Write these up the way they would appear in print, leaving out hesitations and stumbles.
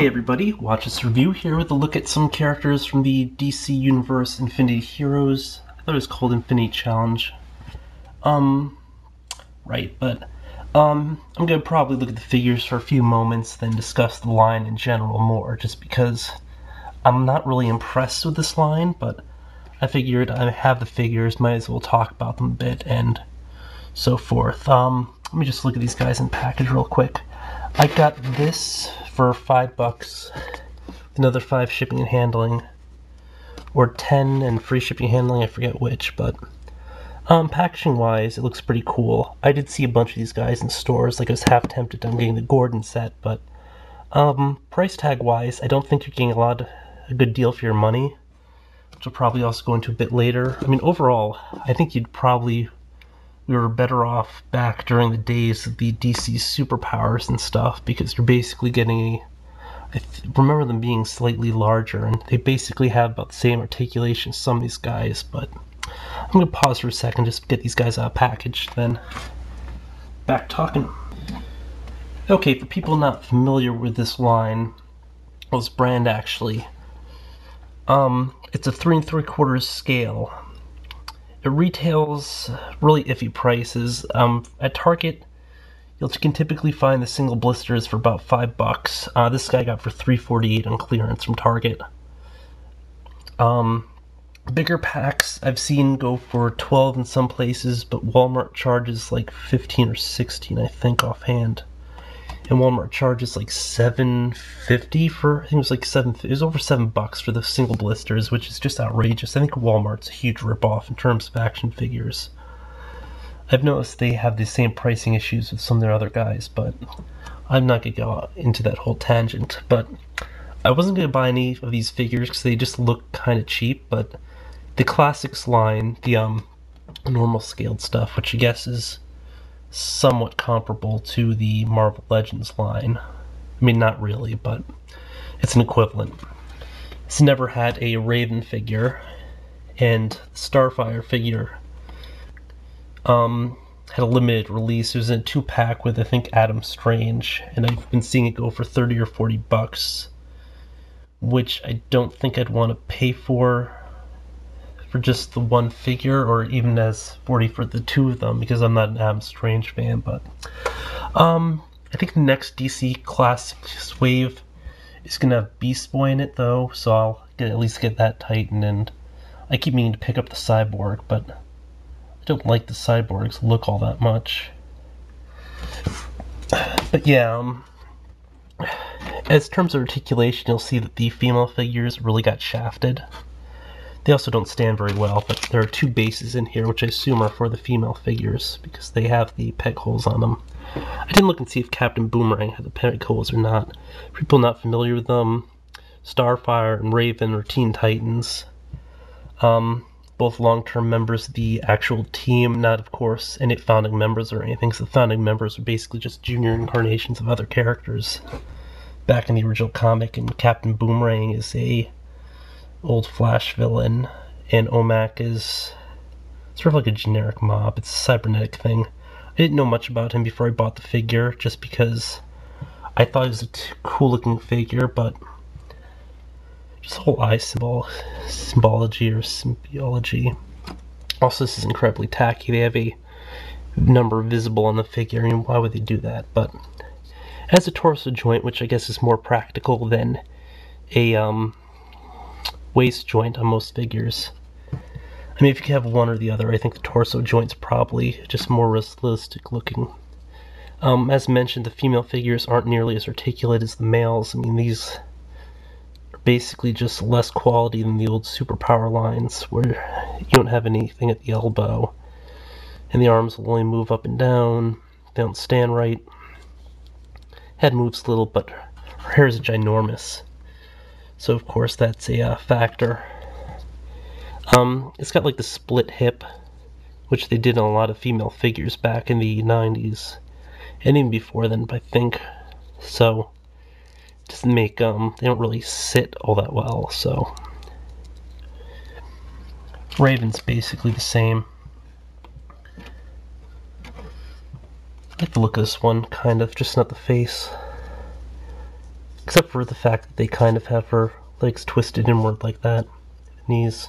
Hey everybody, watch this review here with a look at some characters from the DC Universe Infinity Heroes. I thought it was called Infinity Challenge. Right, but I'm gonna probably look at the figures for a few moments, then discuss the line in general more, just because I'm not really impressed with this line, but I figured I have the figures, might as well talk about them a bit, and so forth. Let me just look at these guys in package real quick. I got this for $5, another 5 shipping and handling, or 10 and free shipping and handling, I forget which, but packaging wise it looks pretty cool. I did see a bunch of these guys in stores, like I was half tempted on getting the Gordon set, but price tag wise I don't think you're getting a good deal for your money, which we'll probably also go into a bit later. I mean, overall I think we were better off back during the days of the DC superpowers and stuff, because you're basically getting I remember them being slightly larger, and they basically have about the same articulation as some of these guys, but I'm going to pause for a second just to get these guys out of package, then back talking. Okay, for people not familiar with this line, well, this brand actually, it's a 3 3/4 scale. It retails really iffy prices. At Target, you can typically find the single blisters for about $5. This guy got for $3.48 on clearance from Target. Bigger packs I've seen go for 12 in some places, but Walmart charges like 15 or 16, I think, offhand. And Walmart charges like $7.50 for, I think it was like it was over $7 for the single blisters, which is just outrageous. I think Walmart's a huge ripoff in terms of action figures. I've noticed they have the same pricing issues with some of their other guys, but I'm not going to go into that whole tangent. But I wasn't going to buy any of these figures because they just look kind of cheap, but the Classics line, the normal scaled stuff, which I guess is somewhat comparable to the Marvel Legends line. I mean, not really, but it's an equivalent. It's never had a Raven figure, and the Starfire figure had a limited release. It was in a 2-pack with, I think, Adam Strange, and I've been seeing it go for $30 or $40, which I don't think I'd want to pay for just the one figure, or even as $40 for the 2 of them, because I'm not an Adam Strange fan. But I think the next DC Classics wave is gonna have Beast Boy in it, though, so I'll at least get that Titan. And I keep meaning to pick up the Cyborg, but I don't like the Cyborg's look all that much. But yeah, as terms of articulation, you'll see that the female figures really got shafted. They also don't stand very well, but there are 2 bases in here, which I assume are for the female figures, because they have the peg holes on them. I didn't look and see if Captain Boomerang had the peg holes or not. For people not familiar with them, Starfire and Raven are Teen Titans. Both long-term members of the actual team, not, of course, any founding members or anything, so the founding members are basically just junior incarnations of other characters back in the original comic, and Captain Boomerang is a old Flash villain, and OMAC is sort of like a generic mob. It's a cybernetic thing. I didn't know much about him before I bought the figure, just because I thought it was a cool looking figure, but just the whole eye symbology or symbiology. Also, this is incredibly tacky. They have a number visible on the figure. I mean, why would they do that? But it has a torso joint, which I guess is more practical than a waist joint on most figures. I mean, if you have one or the other, I think the torso joint's probably just more realistic looking. As mentioned, the female figures aren't nearly as articulate as the males. I mean, these are basically just less quality than the old superpower lines, where you don't have anything at the elbow, and the arms will only move up and down. They don't stand right. Head moves little, but her hair is ginormous. So of course that's a factor. It's got like the split hip, which they did on a lot of female figures back in the 90s, and even before then, I think. So it doesn't make they don't really sit all that well. So Raven's basically the same. I like the look of this one, kind of, just not the face. Except for the fact that they kind of have her legs twisted inward like that. Knees.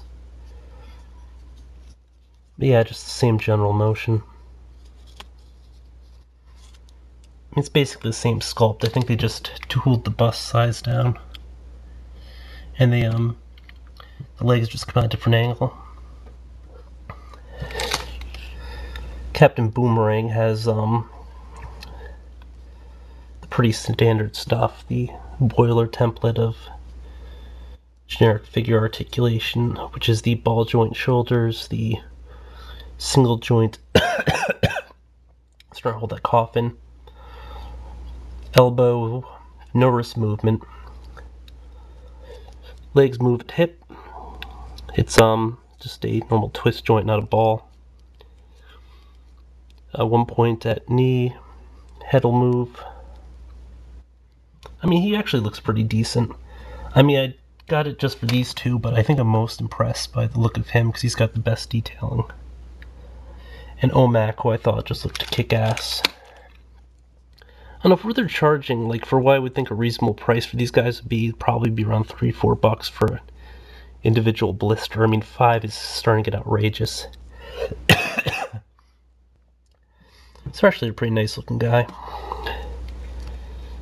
But yeah, just the same general motion. It's basically the same sculpt. I think they just tooled the bust size down. And they, the legs just come out a different angle. Captain Boomerang has, the pretty standard stuff. The boiler template of generic figure articulation, which is the ball joint shoulders, the single joint, let's try to hold that cough in, elbow, no wrist movement, legs move at hip, it's just a normal twist joint, not a ball, one point at knee, head'll move. I mean, he actually looks pretty decent. I mean, I got it just for these two, but I think I'm most impressed by the look of him because he's got the best detailing. And Omac, who I thought just looked kick-ass. I don't know, for they're charging, like, for what I would think a reasonable price for these guys would be, probably be around $3-4 for an individual blister. I mean, $5 is starting to get outrageous. It's actually a pretty nice looking guy.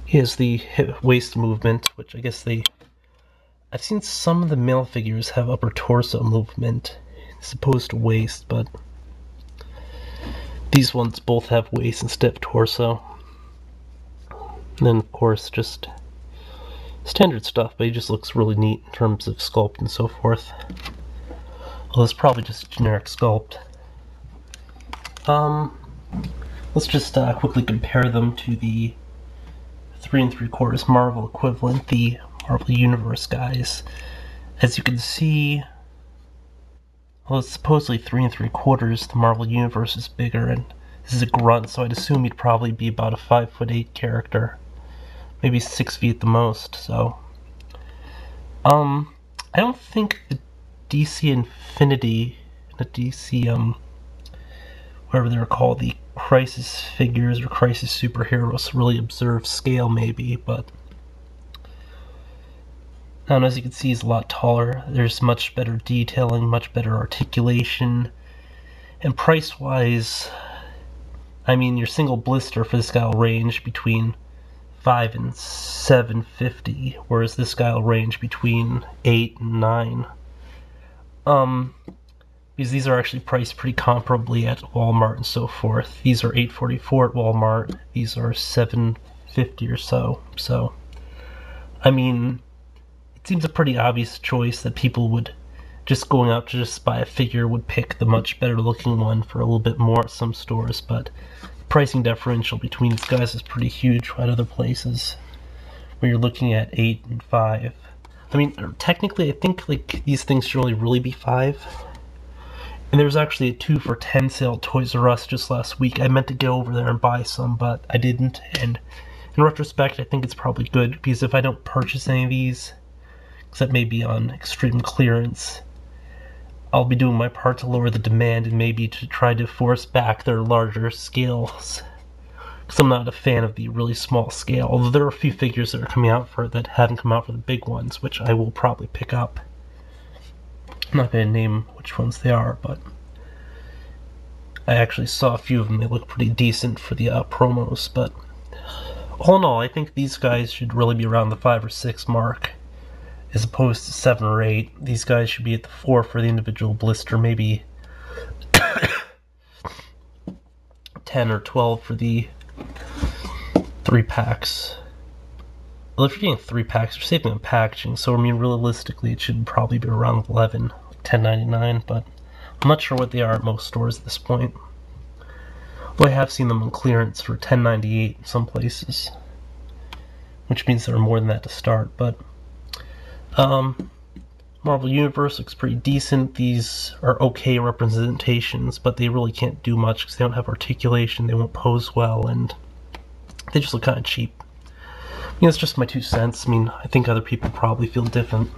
He has the hip waist movement, which I guess I've seen some of the male figures have upper torso movement as opposed to waist, but these ones both have waist and stiff torso. And then, of course, just standard stuff, but he just looks really neat in terms of sculpt and so forth. Well, it's probably just a generic sculpt. Let's just quickly compare them to the 3 3/4 Marvel equivalent, the Marvel Universe guys. As you can see, well, it's supposedly 3 3/4. The Marvel Universe is bigger, and this is a grunt, so I'd assume he'd probably be about a 5'8" character, maybe 6 feet at the most. So, I don't think the DC Infinity, the DC whatever they're called, the Crisis figures or Crisis superheroes, really observe scale, maybe, but I don't know, as you can see, he's a lot taller. There's much better detailing, much better articulation, and price-wise, I mean, your single blister for this guy will range between $5 and $7.50, whereas this guy will range between $8 and $9. Because these are actually priced pretty comparably at Walmart and so forth. These are $8.44 at Walmart. These are $7.50 or so. So, I mean, it seems a pretty obvious choice that people would, just going out to just buy a figure, would pick the much better looking one for a little bit more at some stores, but the pricing differential between these guys is pretty huge at other places, where you're looking at $8 and $5. I mean, technically, I think like these things should only really be $5. And there was actually a 2 for $10 sale at Toys R Us just last week. I meant to go over there and buy some, but I didn't. And in retrospect, I think it's probably good, because if I don't purchase any of these, except maybe on extreme clearance, I'll be doing my part to lower the demand and maybe to try to force back their larger scales. Because I'm not a fan of the really small scale, although there are a few figures that are coming out for that haven't come out for the big ones, which I will probably pick up. I'm not going to name which ones they are, but I actually saw a few of them. They look pretty decent for the promos, but all in all, I think these guys should really be around the 5 or 6 mark, as opposed to 7 or 8. These guys should be at the 4 for the individual blister, maybe 10 or 12 for the 3-packs. Well, if you're getting 3-packs, you're saving on packaging, so I mean, realistically, it should probably be around 11, like $10.99, but I'm not sure what they are at most stores at this point. Though I have seen them on clearance for $10.98 in some places, which means there are more than that to start, but Marvel Universe looks pretty decent. These are okay representations, but they really can't do much because they don't have articulation, they won't pose well, and they just look kind of cheap. I mean, it's just my 2 cents. I mean, I think other people probably feel different.